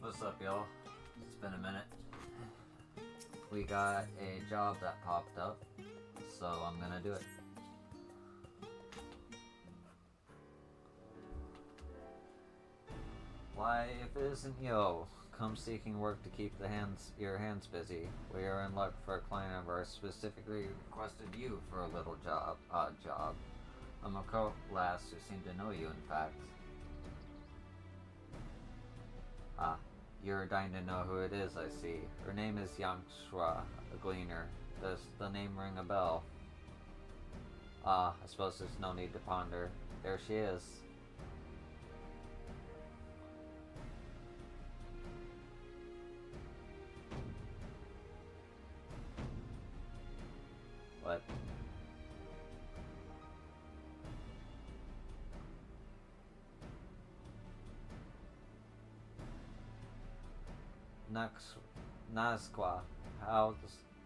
What's up, y'all? It's been a minute. We got a job that popped up, so I'm gonna do it. Why, if it isn't Yo, come seeking work to keep your hands busy. We are in luck for a client of ours specifically requested you for a little odd job. I'm a coat lass who seemed to know you, in fact. Ah, you're dying to know who it is, I see. Her name is Yang Shua, a gleaner. Does the name ring a bell? Ah, I suppose there's no need to ponder. There she is. What? Nazqua,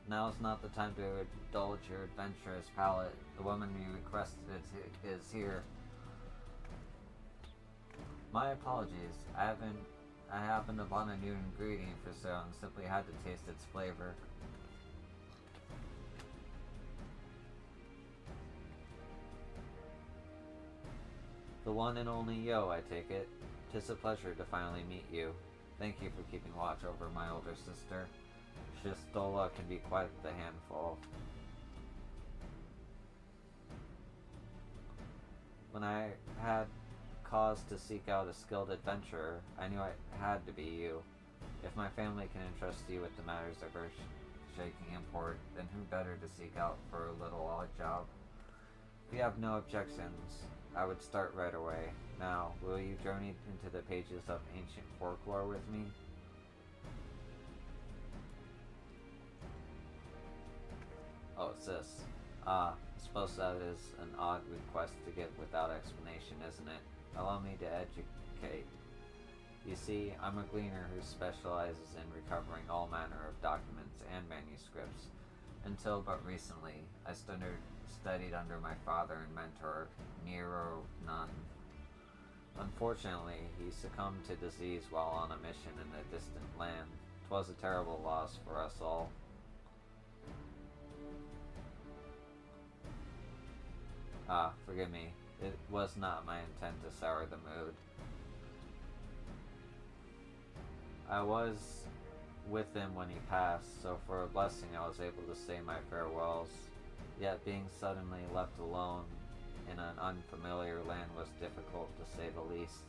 now's not the time to indulge your adventurous palate. The woman you requested is here. My apologies. I happened upon a new ingredient for sale and simply had to taste its flavor. The one and only Yo, I take it. 'Tis a pleasure to finally meet you. Thank you for keeping watch over my older sister. Shistola can be quite the handful. When I had cause to seek out a skilled adventurer, I knew it had to be you. If my family can entrust you with the matters of earth-shaking import, then who better to seek out for a little odd job? If you have no objections, I would start right away. Now, will you journey into the pages of ancient folklore with me? Oh, it's this. Ah, I suppose that is an odd request to give without explanation, isn't it? Allow me to educate. You see, I'm a gleaner who specializes in recovering all manner of documents and manuscripts. Until but recently, I studied under my father and mentor, Nero Nun. Unfortunately, he succumbed to disease while on a mission in a distant land. 'Twas a terrible loss for us all. Ah, forgive me. It was not my intent to sour the mood. I was with him when he passed, so for a blessing I was able to say my farewells. Yet being suddenly left alone in an unfamiliar land was difficult, to say the least.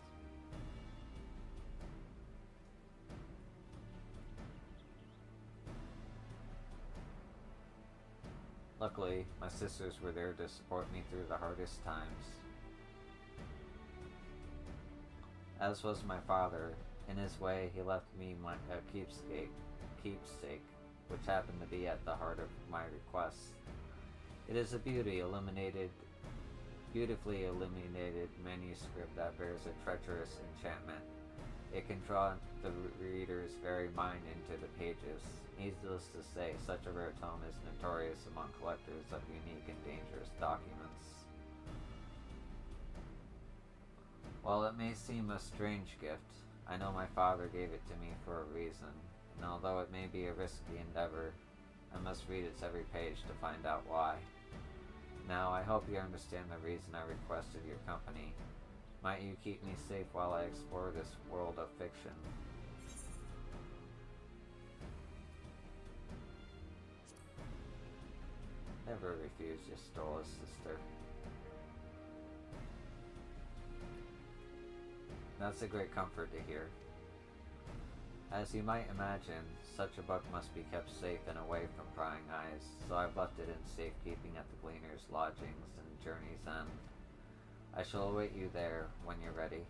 Luckily, my sisters were there to support me through the hardest times. As was my father. In his way, he left me a keepsake, which happened to be at the heart of my request. It is a beautifully illuminated manuscript that bears a treacherous enchantment. It can draw the reader's very mind into the pages. Needless to say, such a rare tome is notorious among collectors of unique and dangerous documents. While it may seem a strange gift, I know my father gave it to me for a reason, and although it may be a risky endeavor, I must read its every page to find out why. Now, I hope you understand the reason I requested your company. Might you keep me safe while I explore this world of fiction? Never refuse Yastola's sister. That's a great comfort to hear. As you might imagine, such a book must be kept safe and away from prying eyes, so I've left it in safekeeping at the Gleaner's lodgings and Journey's End. I shall await you there when you're ready.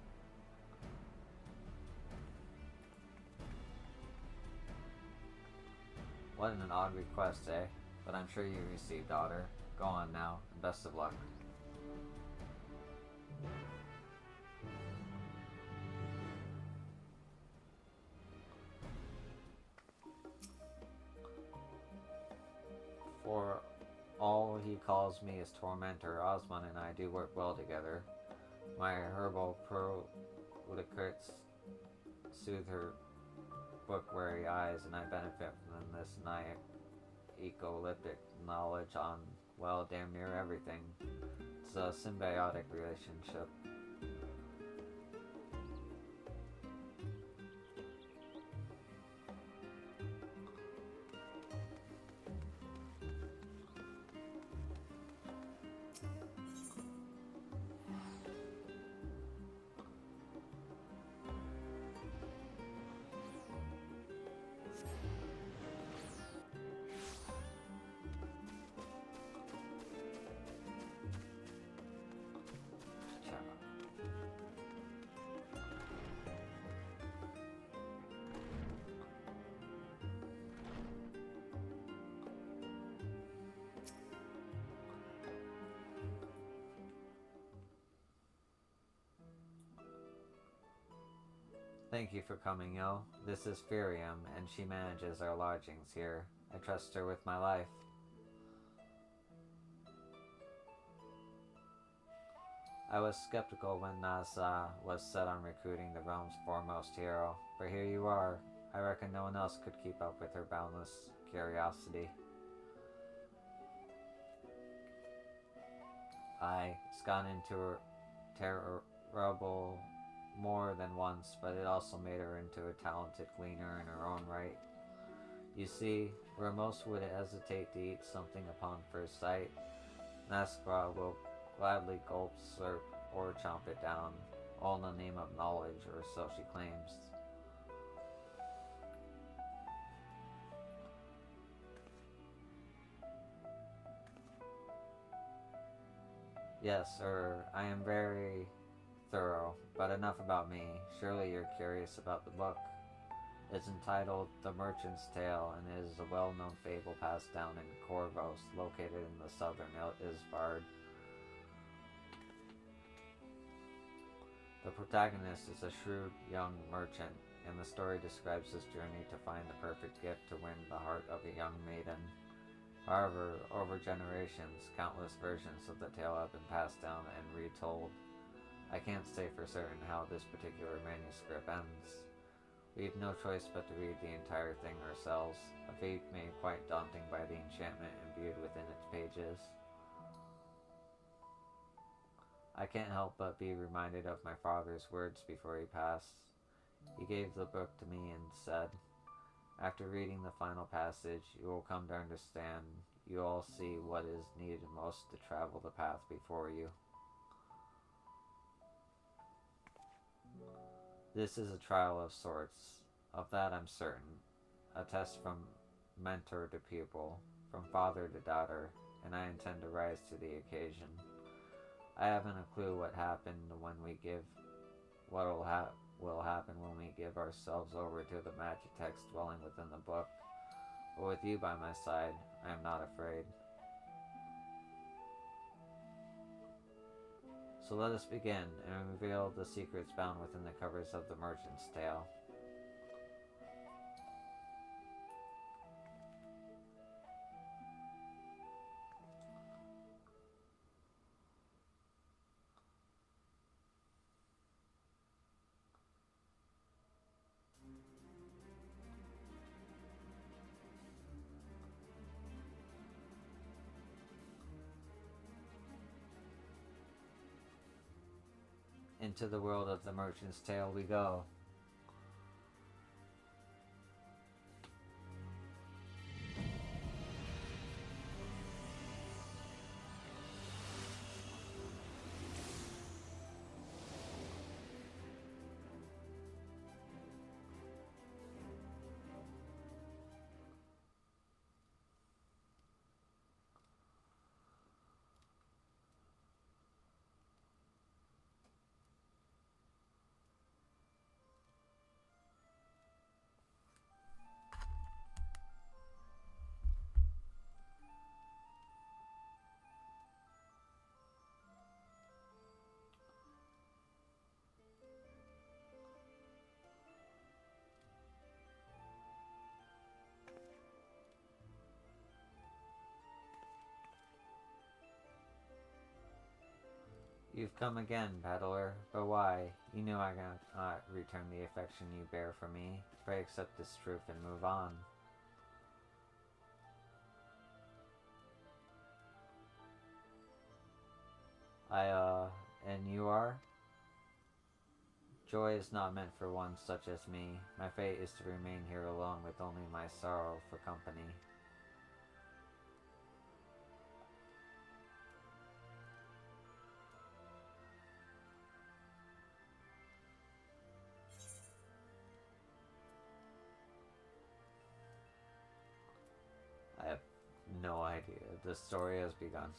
What an odd request, eh? But I'm sure you received, daughter. Go on now, and best of luck. For all he calls me his tormentor, Osmond and I do work well together. My herbal prolificates soothe her book-weary eyes, and I benefit from this ecolyptic knowledge on, well, damn near everything. It's a symbiotic relationship. Thank you for coming, Yo. This is Firium, and she manages our lodgings here. I trust her with my life. I was skeptical when NASA was set on recruiting the realm's foremost hero, but here you are. I reckon no one else could keep up with her boundless curiosity. It's gone into terrible more than once, but it also made her into a talented gleaner in her own right. You see, where most would hesitate to eat something upon first sight, Naskra will gladly gulp, slurp, or chomp it down, all in the name of knowledge, or so she claims. Yes, sir, I am very thorough, but enough about me. Surely you're curious about the book. It's entitled The Merchant's Tale, and it is a well-known fable passed down in Corvos, located in the southern Isbard. The protagonist is a shrewd young merchant, and the story describes his journey to find the perfect gift to win the heart of a young maiden. However, over generations, countless versions of the tale have been passed down and retold. I can't say for certain how this particular manuscript ends. We've no choice but to read the entire thing ourselves, a feat made quite daunting by the enchantment imbued within its pages. I can't help but be reminded of my father's words before he passed. He gave the book to me and said, "After reading the final passage, you will come to understand. You all see what is needed most to travel the path before you." This is a trial of sorts. Of that I'm certain. A test from mentor to pupil, from father to daughter, and I intend to rise to the occasion. I haven't a clue what will happen when we give ourselves over to the magic text dwelling within the book. But with you by my side, I am not afraid. So let us begin and reveal the secrets bound within the covers of the Merchant's Tale. Into the world of the Merchant's Tale we go. You've come again, peddler, but why? You knew I cannot return the affection you bear for me. Pray accept this truth and move on. And you are? Joy is not meant for one such as me. My fate is to remain here alone with only my sorrow for company. I have no idea. The story has begun.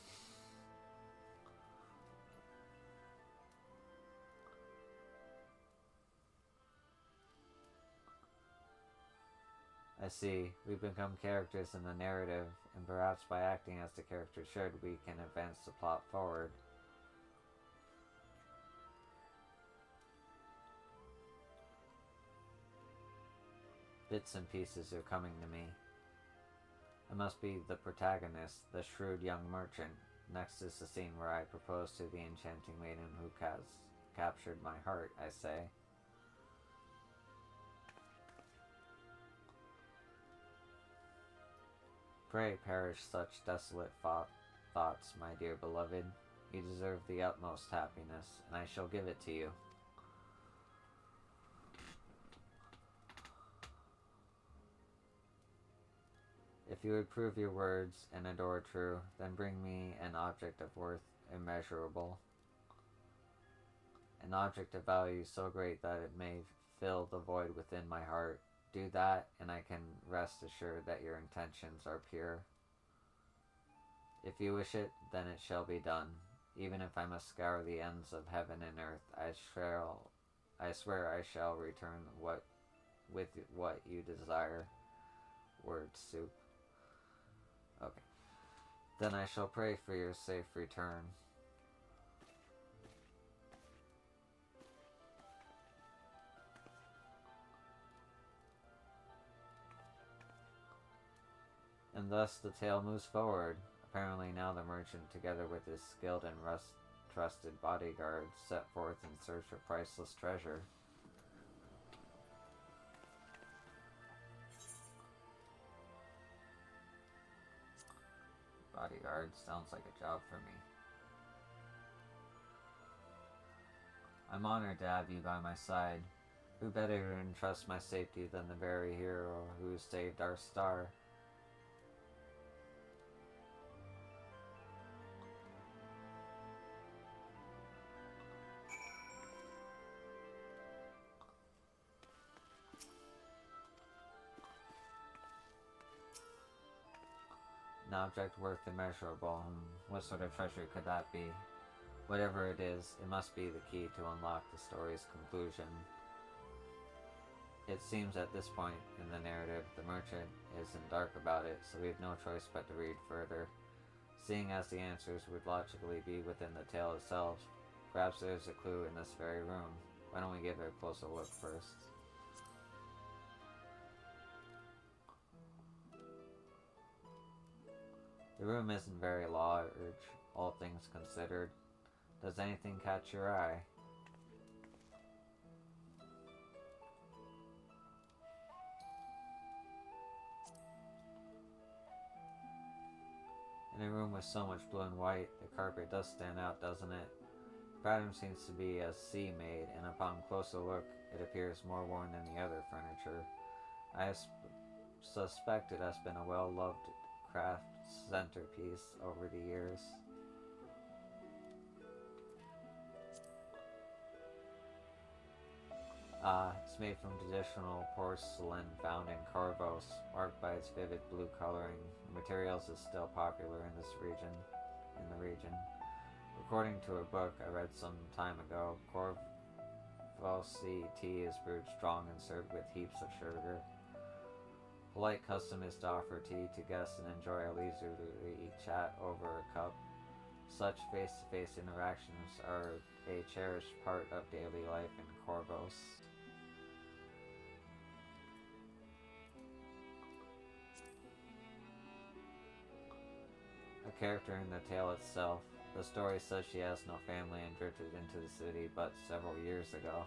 I see. We've become characters in the narrative, and perhaps by acting as the character should, we can advance the plot forward. Bits and pieces are coming to me. I must be the protagonist, the shrewd young merchant. Next is the scene where I propose to the enchanting maiden who has captured my heart, I say. Pray perish such desolate thoughts, my dear beloved. You deserve the utmost happiness, and I shall give it to you. If you would prove your words and adore true, then bring me an object of worth immeasurable. An object of value so great that it may fill the void within my heart. Do that, and I can rest assured that your intentions are pure. If you wish it, then it shall be done. Even if I must scour the ends of heaven and earth, I swear I shall return with what you desire. Word soup. Okay. Then I shall pray for your safe return. And thus the tale moves forward. Apparently now the merchant, together with his skilled and trusted bodyguards, set forth in search of priceless treasure. Bodyguard sounds like a job for me. I'm honored to have you by my side. Who better to entrust my safety than the very hero who saved our star? An object worth immeasurable. What sort of treasure could that be? Whatever it is, it must be the key to unlock the story's conclusion. It seems at this point in the narrative, the merchant is in dark about it, so we have no choice but to read further. Seeing as the answers would logically be within the tale itself, perhaps there's a clue in this very room. Why don't we give it a closer look first? The room isn't very large, all things considered. Does anything catch your eye? In a room with so much blue and white, the carpet does stand out, doesn't it? The pattern seems to be a sea-made, and upon closer look, it appears more worn than the other furniture. I suspect it has been a well-loved craft centerpiece over the years. It's made from traditional porcelain found in Corvos, marked by its vivid blue coloring. The materials is still popular in the region. According to a book I read some time ago, Corvosi tea is brewed strong and served with heaps of sugar. Polite custom is to offer tea to guests and enjoy a leisurely chat over a cup. Such face-to-face interactions are a cherished part of daily life in Corvos. A character in the tale itself. The story says she has no family and drifted into the city but several years ago.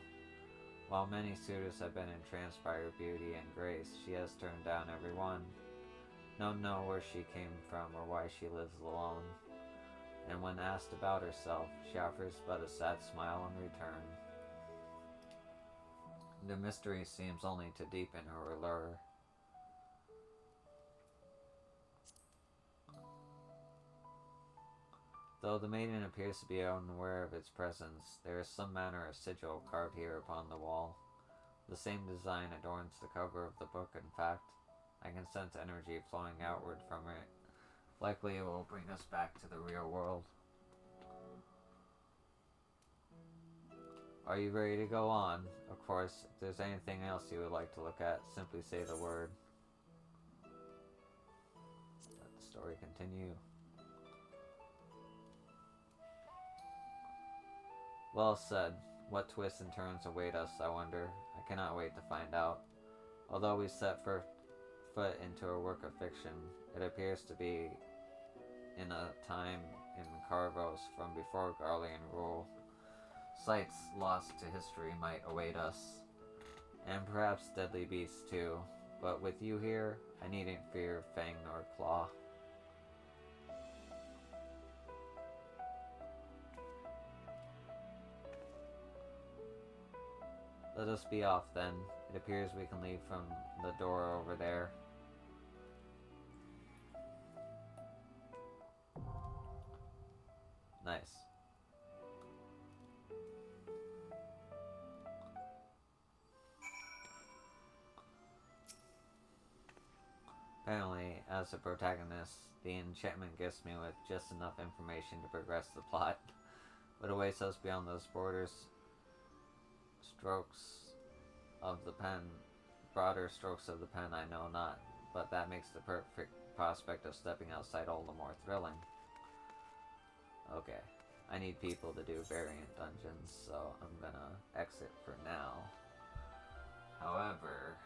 While many suitors have been entranced by her beauty and grace, she has turned down every one. None know where she came from or why she lives alone. And when asked about herself, she offers but a sad smile in return. The mystery seems only to deepen her allure. Though the maiden appears to be unaware of its presence, there is some manner of sigil carved here upon the wall. The same design adorns the cover of the book, in fact. I can sense energy flowing outward from it. Likely it will bring us back to the real world. Are you ready to go on? Of course, if there's anything else you would like to look at, simply say the word. Let the story continue. Well said. What twists and turns await us, I wonder. I cannot wait to find out. Although we set foot into a work of fiction, it appears to be in a time in Carvos from before Garlean rule. Sites lost to history might await us, and perhaps deadly beasts too, but with you here, I needn't fear fang nor claw. Let us be off then. It appears we can leave from the door over there. Nice. Apparently, as a protagonist, the enchantment gifts me with just enough information to progress the plot. What awaits us beyond those borders? Broader strokes of the pen I know not, but that makes the perfect prospect of stepping outside all the more thrilling. Okay, I need people to do variant dungeons, so I'm gonna exit for now. However,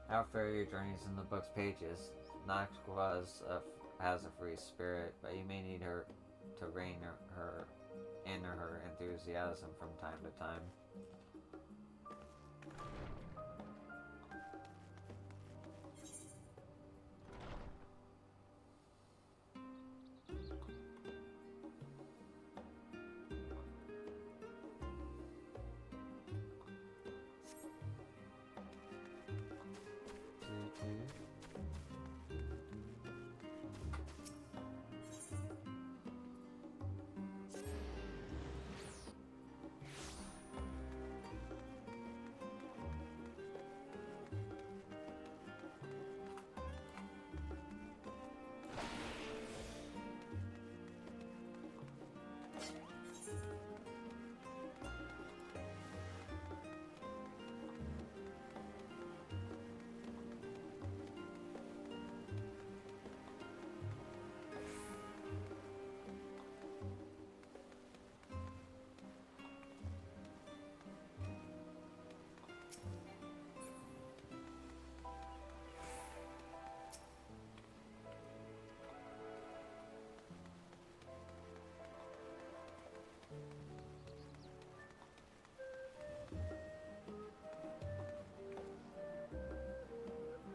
outfare your journeys in the book's pages. Noxquaz has a free spirit, but you may need her to rein her enthusiasm from time to time.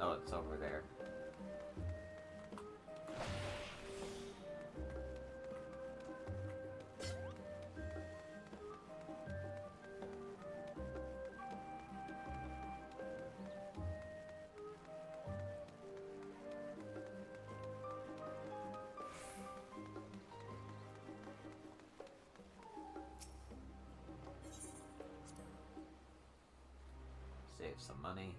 Oh, it's over there. Save some money.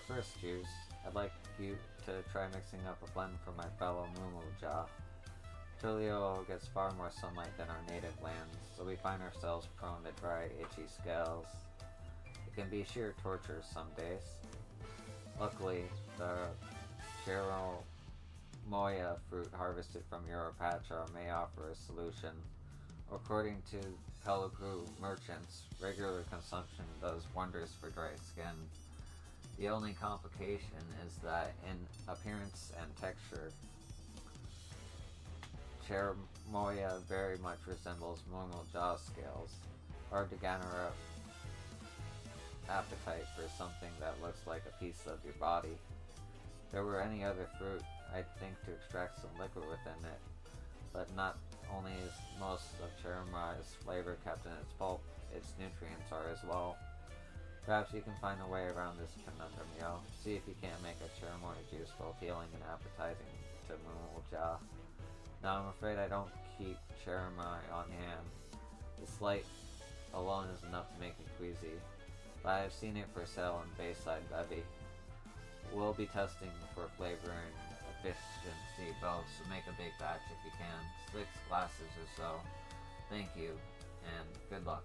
first juice, I'd like you to try mixing up a blend for my fellow Mumuja. Tulio gets far more sunlight than our native lands, so we find ourselves prone to dry, itchy scales. It can be sheer torture some days. Luckily, the Cherimoya fruit harvested from Europacha may offer a solution. According to Telugu merchants, regular consumption does wonders for dry skin. The only complication is that in appearance and texture, Cherimoya very much resembles Mumuja scales. Hard to garner up appetite for something that looks like a piece of your body. If there were any other fruit, I'd think to extract some liquid within it, but not only is most of Cherimoya's flavor kept in its pulp, its nutrients are as well. Perhaps you can find a way around this conundrum, yo. See if you can't make a Cherimoya juice both healing and appetizing to Mumuja. Now I'm afraid I don't keep Cherimoya on hand. The slight alone is enough to make me queasy, but I've seen it for sale in Bayside Bevy. We'll be testing for flavor and efficiency both, so make a big batch if you can. 6 glasses or so. Thank you, and good luck.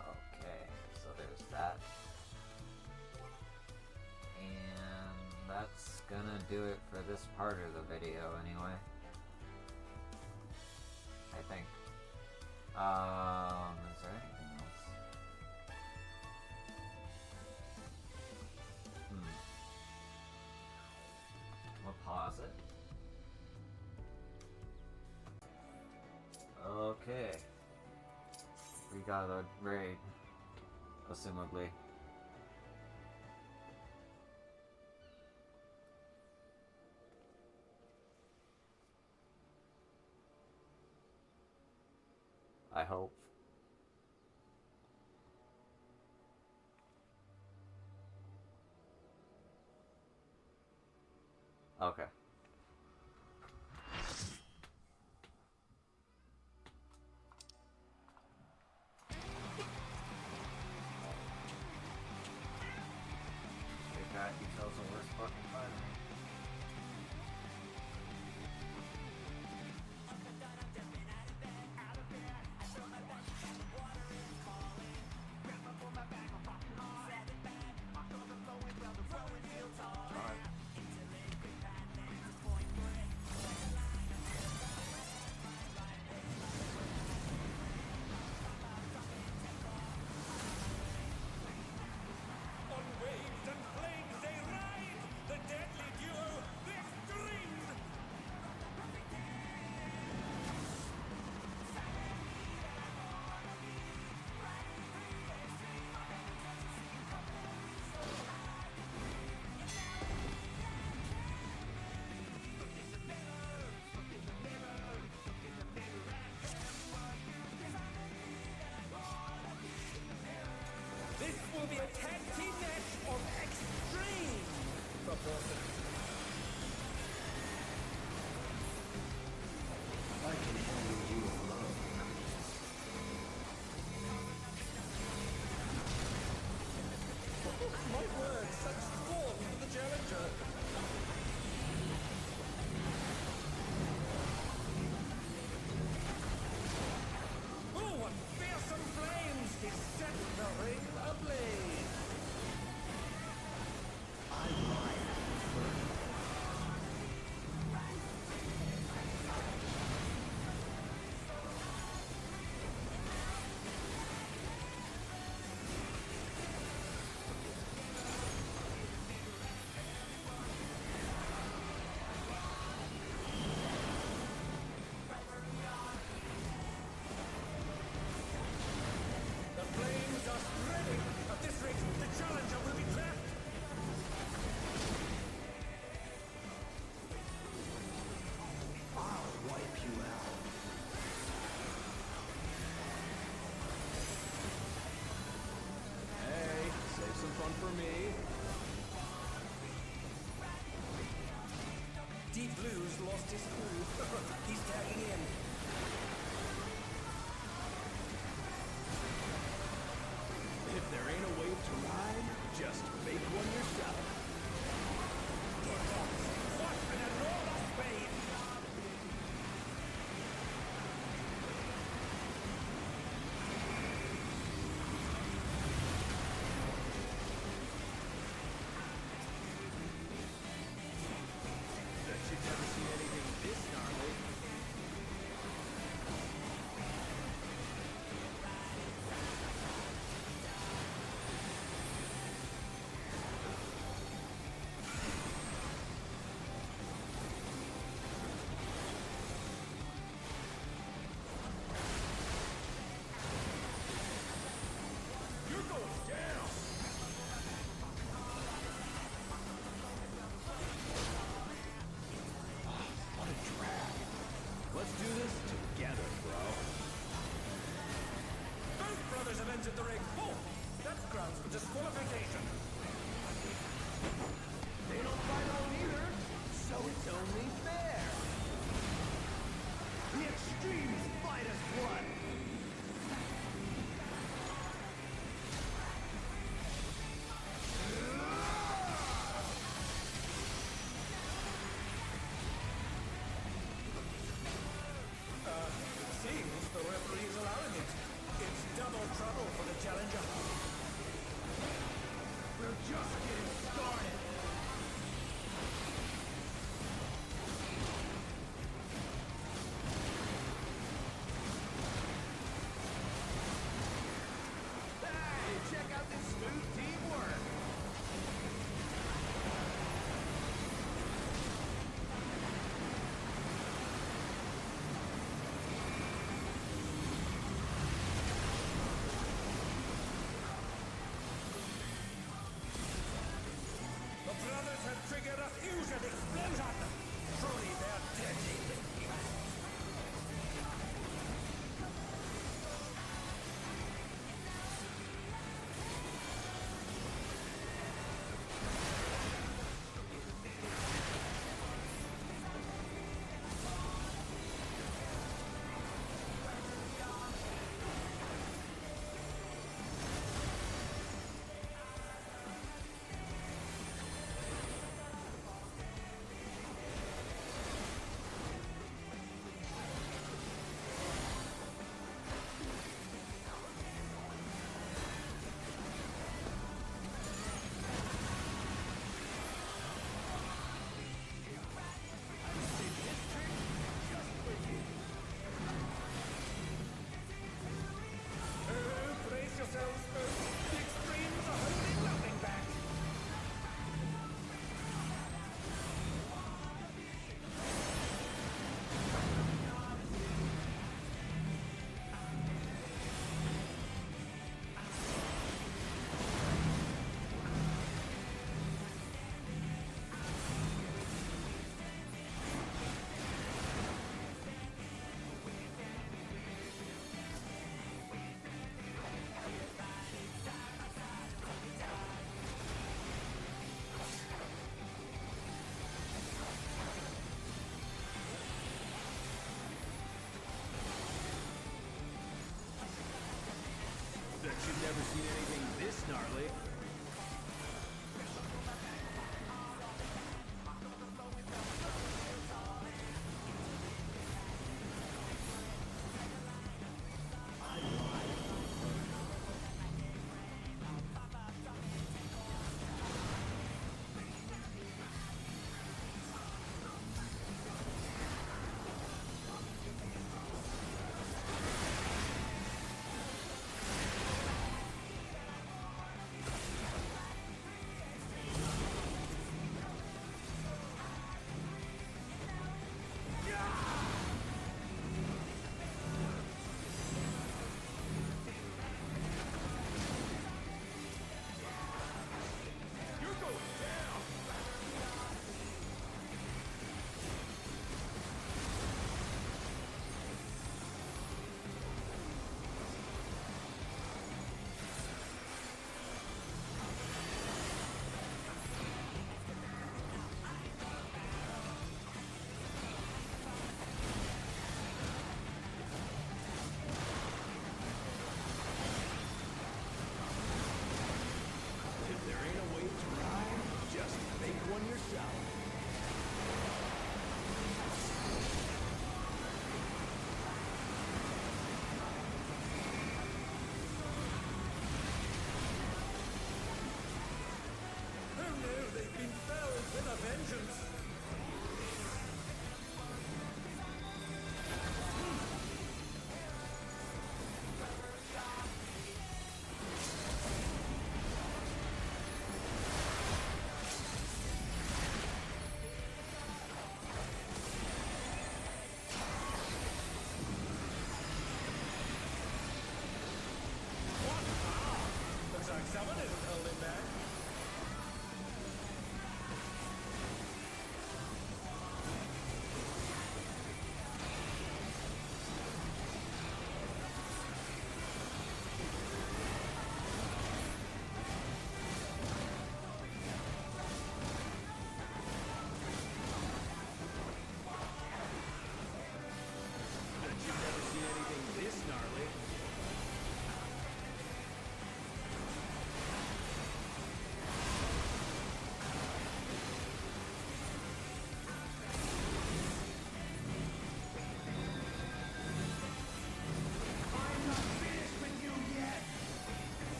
Okay, so there's that. And that's gonna do it for this part of the video anyway. I think. Is there anything else? We'll pause it. Okay. We got a raid, assumably. I hope. Okay. Big guy, he tells the worst fucking fighter. This will be a tag team match of extreme proportions. I can only you alone. My word, such scorn for the challenger. Oh, what fearsome flames beset the ring ablaze. I ride first. The flames are spreading. At this rate, the challenger will be trapped. I'll wipe you out. Hey, save some fun for me. Deep Blue's lost his cool. He's tagging in.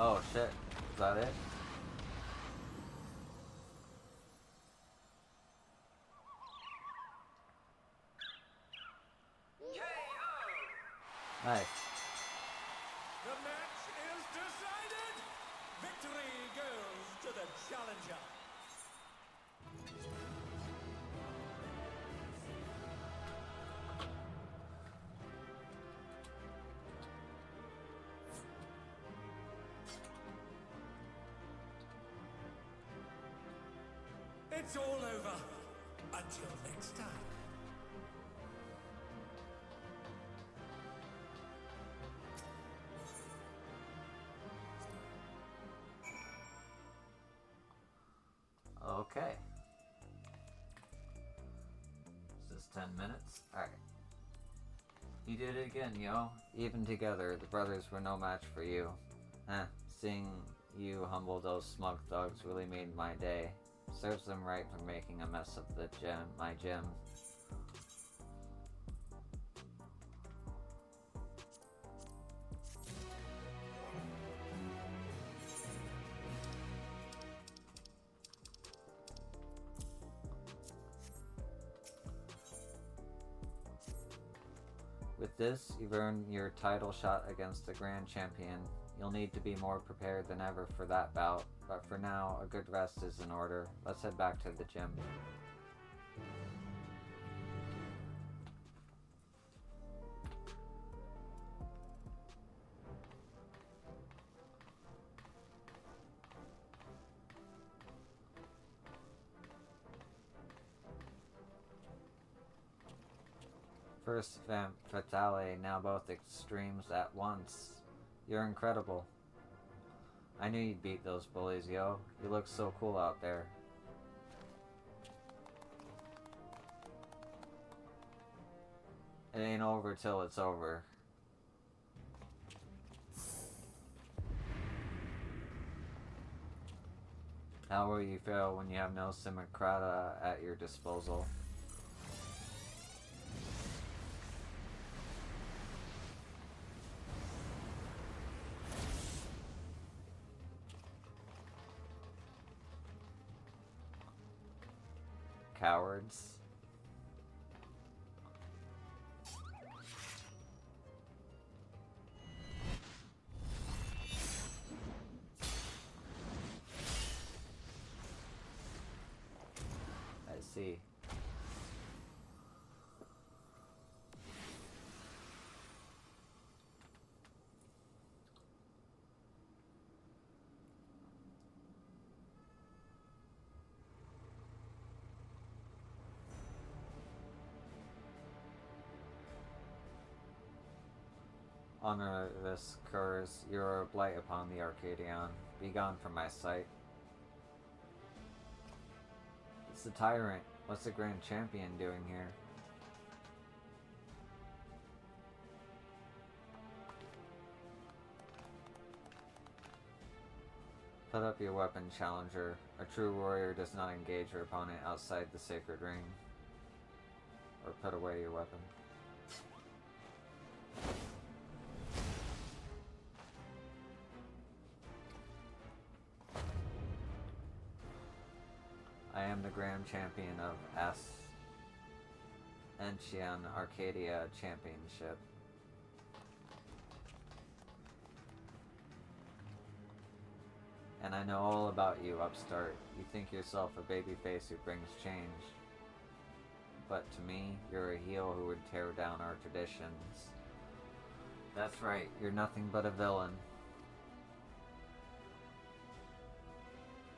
Oh shit, is that it? Nice. The match is decided! Victory goes to the challenger! It's all over. Until next time. Okay. Is this 10 minutes? Alright. You did it again, yo. Even together, the brothers were no match for you. Seeing you humble those smug thugs really made my day. Serves them right for making a mess of the my gym. With this, you've earned your title shot against the Grand Champion. You'll need to be more prepared than ever for that bout, but for now, a good rest is in order. Let's head back to the gym. First femme fatale, now both extremes at once. You're incredible. I knew you'd beat those bullies, yo. You look so cool out there. It ain't over till it's over. How will you feel when you have no Simicrata at your disposal? Cowards. I see. Honor this curse, you're a blight upon the Arcadion. Be gone from my sight. It's the tyrant. What's the Grand Champion doing here? Put up your weapon, challenger. A true warrior does not engage her opponent outside the sacred ring. Or put away your weapon. I am the Grand Champion of Ancient Arcadia Championship. And I know all about you, upstart. You think yourself a babyface who brings change. But to me, you're a heel who would tear down our traditions. That's right, you're nothing but a villain.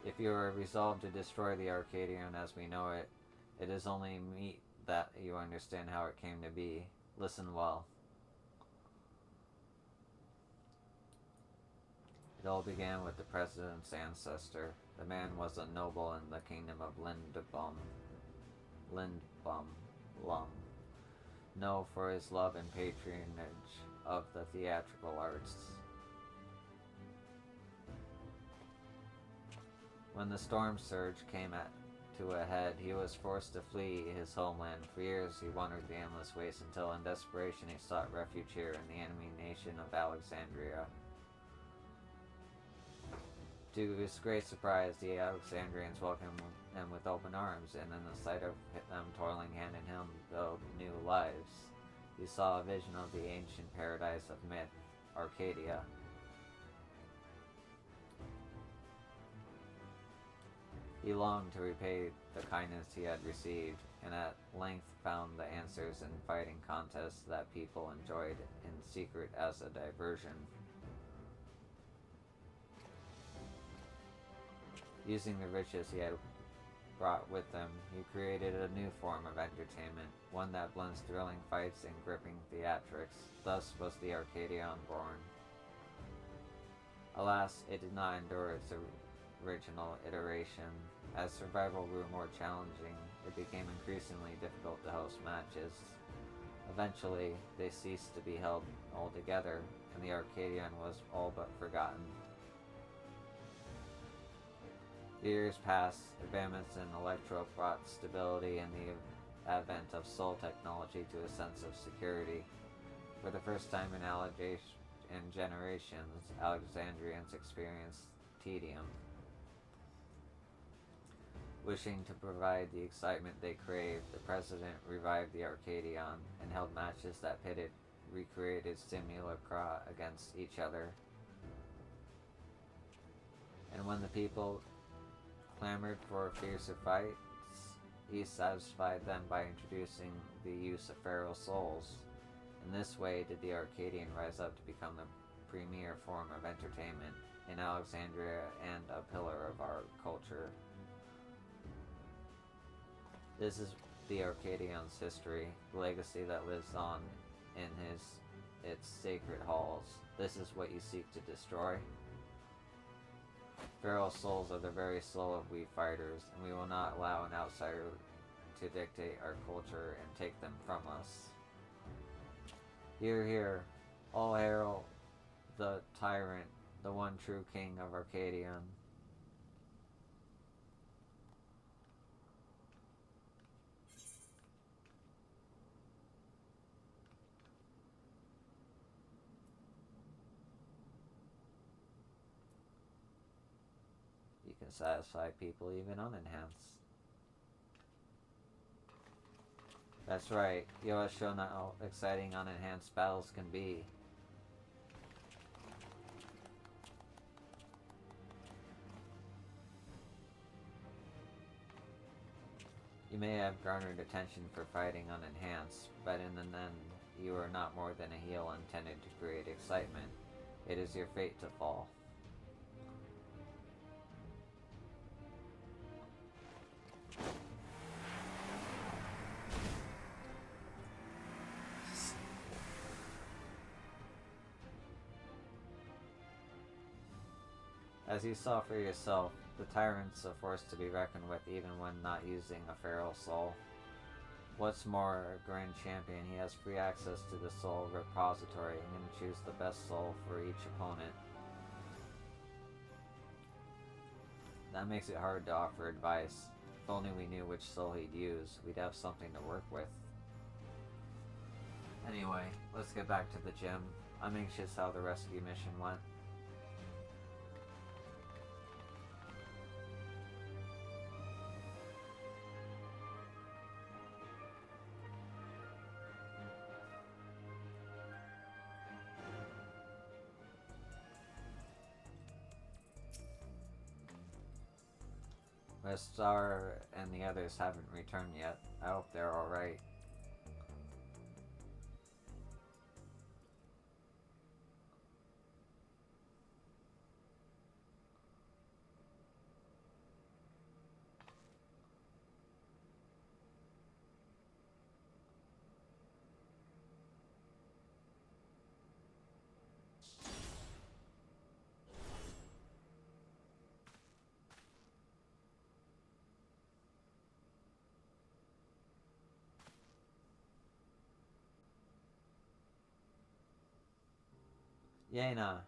If you are resolved to destroy the Arcadion as we know it, it is only meet that you understand how it came to be. Listen well. It all began with the president's ancestor. The man was a noble in the kingdom of Lindbum, known for his love and patronage of the theatrical arts. When the storm surge came to a head, he was forced to flee his homeland. For years he wandered the endless waste until in desperation he sought refuge here in the enemy nation of Alexandria. To his great surprise, the Alexandrians welcomed him with open arms, and in the sight of them toiling hand in hand to build new lives, he saw a vision of the ancient paradise of myth, Arcadia. He longed to repay the kindness he had received, and at length found the answers in fighting contests that people enjoyed in secret as a diversion. Using the riches he had brought with him, he created a new form of entertainment, one that blends thrilling fights and gripping theatrics. Thus was the Arcadion born. Alas, it did not endure its original iteration. As survival grew more challenging, it became increasingly difficult to host matches. Eventually, they ceased to be held altogether, and the Arcadion was all but forgotten. The years passed, advancements in electro brought stability and the advent of soul technology to a sense of security. For the first time in generations, Alexandrians experienced tedium. Wishing to provide the excitement they craved, the president revived the Arcadion and held matches that pitted recreated simulacra against each other. And when the people clamored for fiercer fights, he satisfied them by introducing the use of feral souls. In this way did the Arcadian rise up to become the premier form of entertainment in Alexandria and a pillar of our culture. This is the Arcadion's history, the legacy that lives on in its sacred halls. This is what you seek to destroy. Feral souls are the very soul of we fighters, and we will not allow an outsider to dictate our culture and take them from us. Hear, hear, all hail the tyrant, the one true king of Arcadion. You can satisfy people even unenhanced. That's right, you have shown how exciting unenhanced battles can be. You may have garnered attention for fighting unenhanced, but in the end, you are not more than a heel intended to create excitement. It is your fate to fall. As you saw for yourself, the tyrant's a force to be reckoned with even when not using a feral soul. What's more, a grand champion, he has free access to the soul repository and can choose the best soul for each opponent. That makes it hard to offer advice. If only we knew which soul he'd use, we'd have something to work with. Anyway, let's get back to the gym. I'm anxious how the rescue mission went. Star and the others haven't returned yet. I hope they're alright. Yena.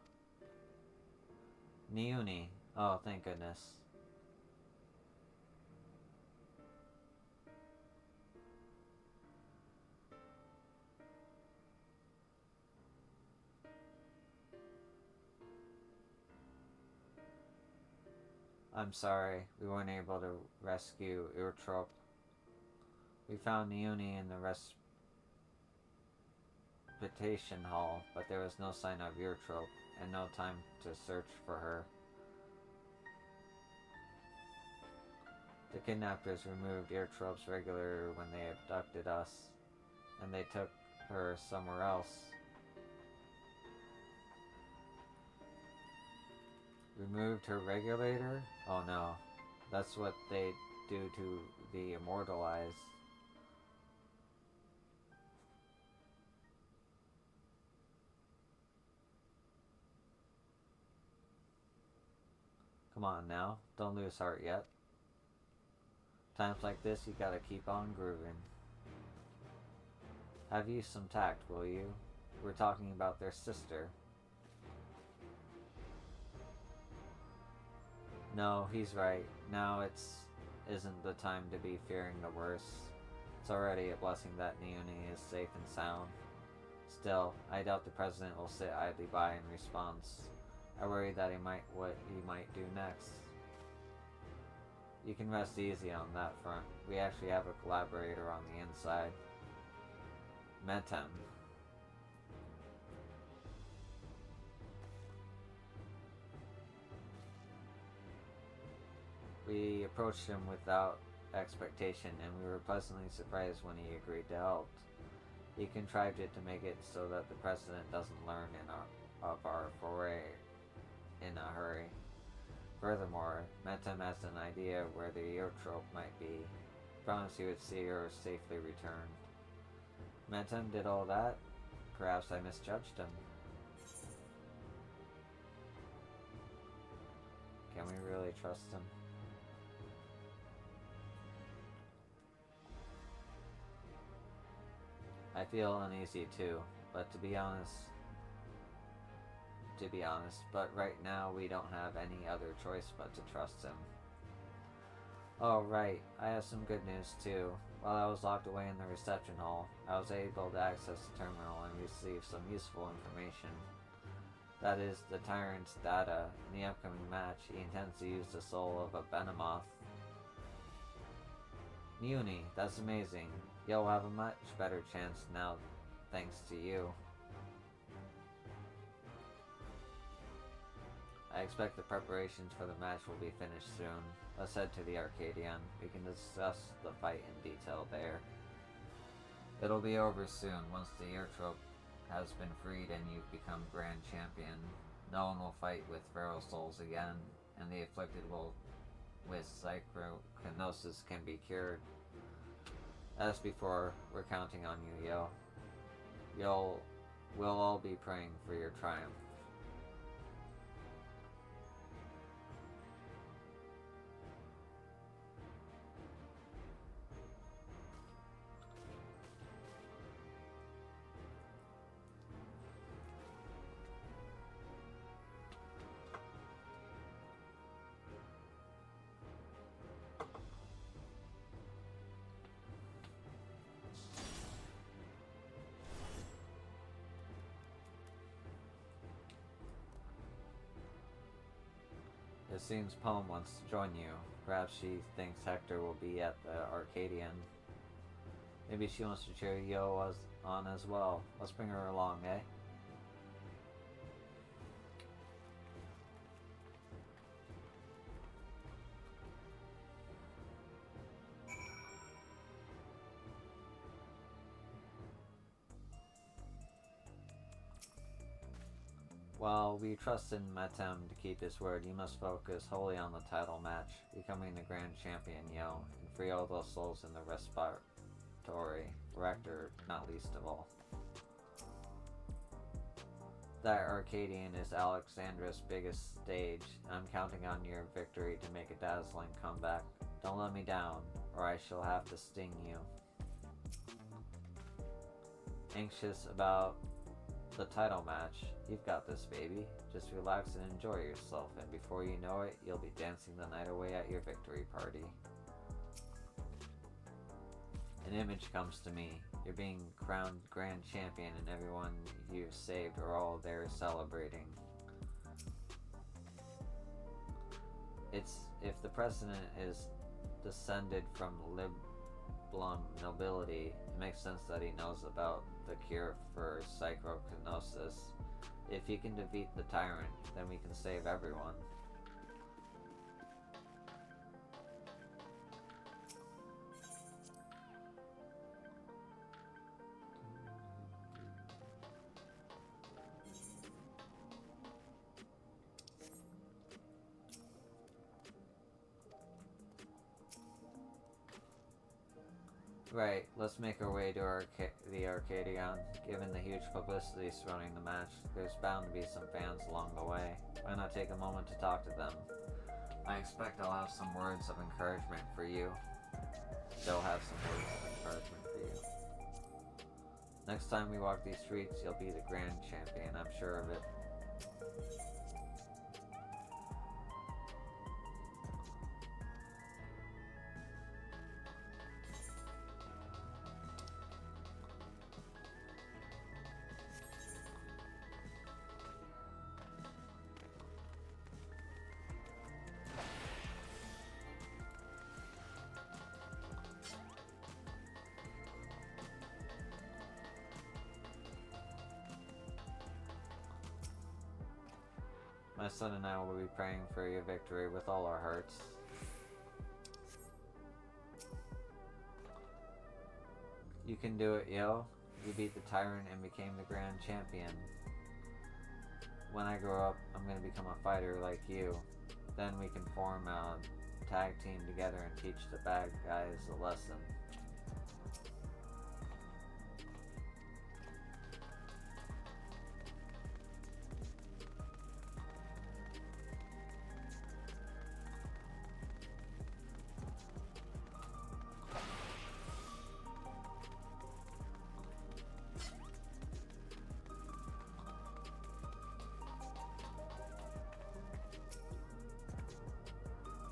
Niuni. Oh, thank goodness. I'm sorry, we weren't able to rescue Urtrop. We found Neuni in the respitation hall, but there was no sign of Urtrop, and no time to search for her. The kidnappers removed Urtrop's regular when they abducted us, and they took her somewhere else. Removed her regulator? Oh no. That's what they do to the immortalized. Come on now. Don't lose heart yet. Times like this, you gotta keep on grooving. Have you some tact, will you? We're talking about their sister. No, he's right. Now isn't the time to be fearing the worst. It's already a blessing that Neuni is safe and sound. Still, I doubt the president will sit idly by in response. I worry that what he might do next. You can rest easy on that front. We actually have a collaborator on the inside. Metem. We approached him without expectation, and we were pleasantly surprised when he agreed to help. He contrived it to make it so that the president doesn't learn of our foray in a hurry. Furthermore, Metem has an idea where the Eotrope might be. Promised he would see her safely returned. Metem did all that? Perhaps I misjudged him. Can we really trust him? I feel uneasy too, but to be honest, but right now we don't have any other choice but to trust him. Oh right, I have some good news too. While I was locked away in the reception hall, I was able to access the terminal and receive some useful information. That is, the tyrant's data. In the upcoming match, he intends to use the soul of a Behemoth. Neuni, that's amazing. You'll have a much better chance now thanks to you. I expect the preparations for the match will be finished soon. Let's head to the Arcadian. We can discuss the fight in detail there. It'll be over soon once the Eotrope has been freed and you've become Grand Champion. No one will fight with feral souls again, and the afflicted with psychokinosis can be cured. As before, we're counting on you, Yo. We'll all be praying for your triumph. It seems Poem wants to join you. Perhaps she thinks Hector will be at the Arcadian. Maybe she wants to cheer Yo on as well. Let's bring her along, eh? While we trust in Metem to keep his word, you must focus wholly on the title match, becoming the Grand Champion, Yo, and free all those souls in the respiratory reactor, not least of all. That Arcadian is Alexandra's biggest stage, and I'm counting on your victory to make a dazzling comeback. Don't let me down, or I shall have to sting you. Anxious about the title match? You've got this, baby. Just relax and enjoy yourself, and before you know it, you'll be dancing the night away at your victory party. An image comes to me. You're being crowned Grand Champion, and everyone you've saved are all there celebrating. If the president is descended from Liblum nobility, it makes sense that he knows about the cure for psychokinosis. If he can defeat the tyrant, then we can save everyone. Right, let's make our way to the Arcadion. Given the huge publicity surrounding the match, there's bound to be some fans along the way. Why not take a moment to talk to them? I expect I'll have some words of encouragement for you. They'll have some words of encouragement for you. Next time we walk these streets, you'll be the grand champion, I'm sure of it. My son and I will be praying for your victory with all our hearts. You can do it, yo. You beat the tyrant and became the grand champion. When I grow up, I'm gonna become a fighter like you. Then we can form a tag team together and teach the bad guys a lesson.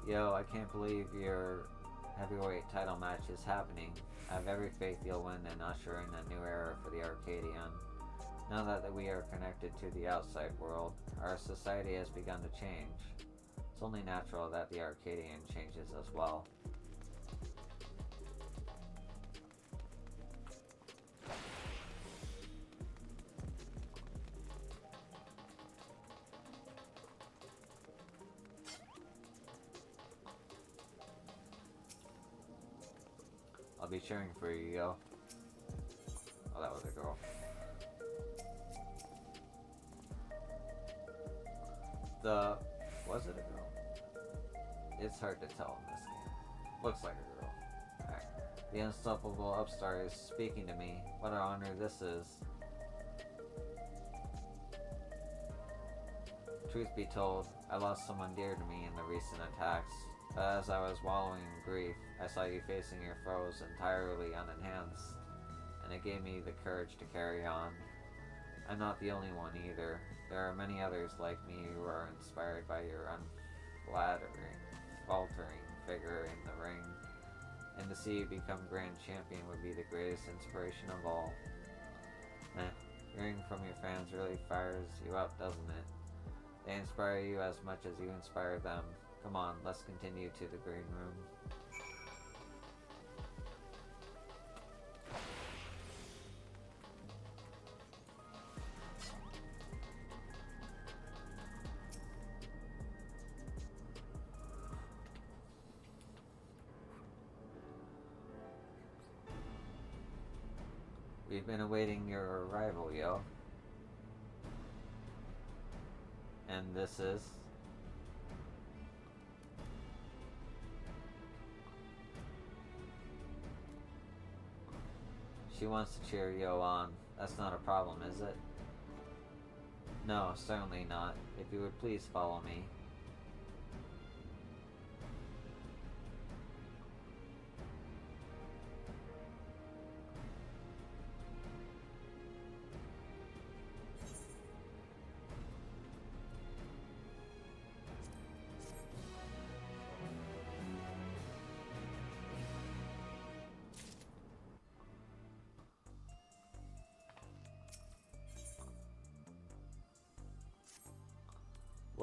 Yo, I can't believe your heavyweight title match is happening. I have every faith you'll win and usher in a new era for the Arcadion. Now that we are connected to the outside world, our society has begun to change. It's only natural that the Arcadian changes as well. I'll be cheering for you, yo. Oh, that was a girl. Was it a girl? It's hard to tell in this game. Looks like a girl. Alright. The unstoppable upstart is speaking to me. What an honor this is. Truth be told, I lost someone dear to me in the recent attacks. But as I was wallowing in grief, I saw you facing your foes entirely unenhanced, and it gave me the courage to carry on. I'm not the only one either. There are many others like me who are inspired by your faltering figure in the ring, and to see you become grand champion would be the greatest inspiration of all. Hearing from your fans really fires you up, doesn't it? They inspire you as much as you inspire them. Come on, let's continue to the green room. We've been awaiting your arrival, yo. And this is... She wants to cheer Yo on. That's not a problem, is it? No, certainly not. If you would please follow me.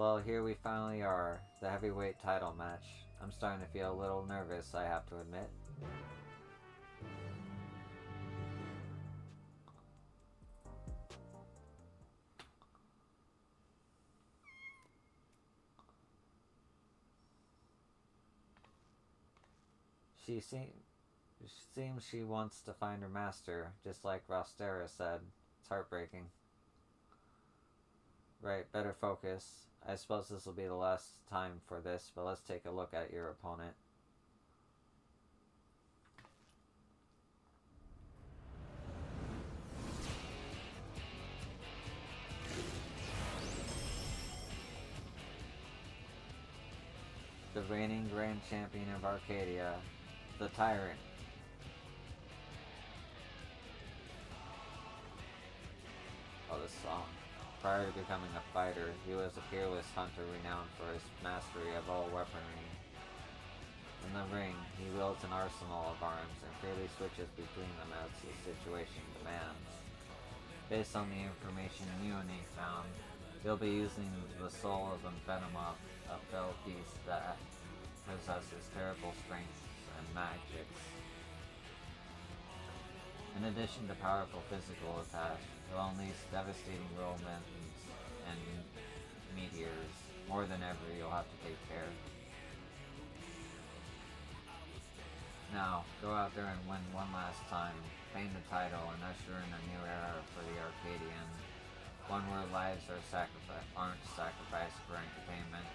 Well, here we finally are, the heavyweight title match. I'm starting to feel a little nervous, I have to admit. Seems she wants to find her master, just like Rostera said. It's heartbreaking. Right, better focus. I suppose this will be the last time for this, but let's take a look at your opponent. The reigning Grand Champion of Arcadia, the Tyrant. Oh, this song. Prior to becoming a fighter, he was a fearless hunter renowned for his mastery of all weaponry. In the ring, he wields an arsenal of arms and freely switches between them as the situation demands. Based on the information you and he found, he'll be using the soul of a venomous, a fell beast that possesses terrible strengths and magics. In addition to powerful physical attacks, he'll unleash devastating whirlwinds and meteors. More than ever, you'll have to take care. Now, go out there and win one last time, claim the title, and usher in a new era for the Arcadian. One where lives aren't sacrificed for entertainment.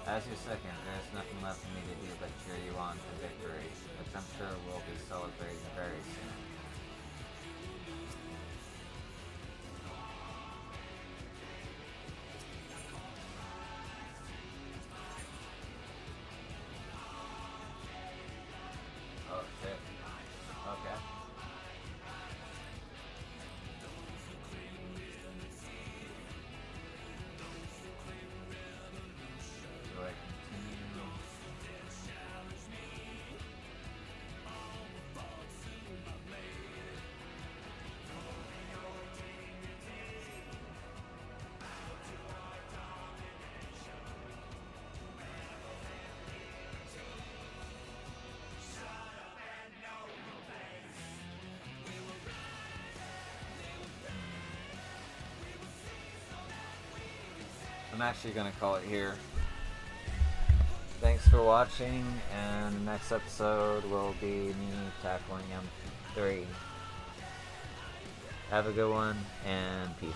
As your second, there is nothing left for me to do but cheer you on to victory, which I'm sure we'll be celebrating very soon. Oh shit. Okay. Do I continue? I'm actually going to call it here. Thanks for watching, and the next episode will be me tackling M3. Have a good one, and peace.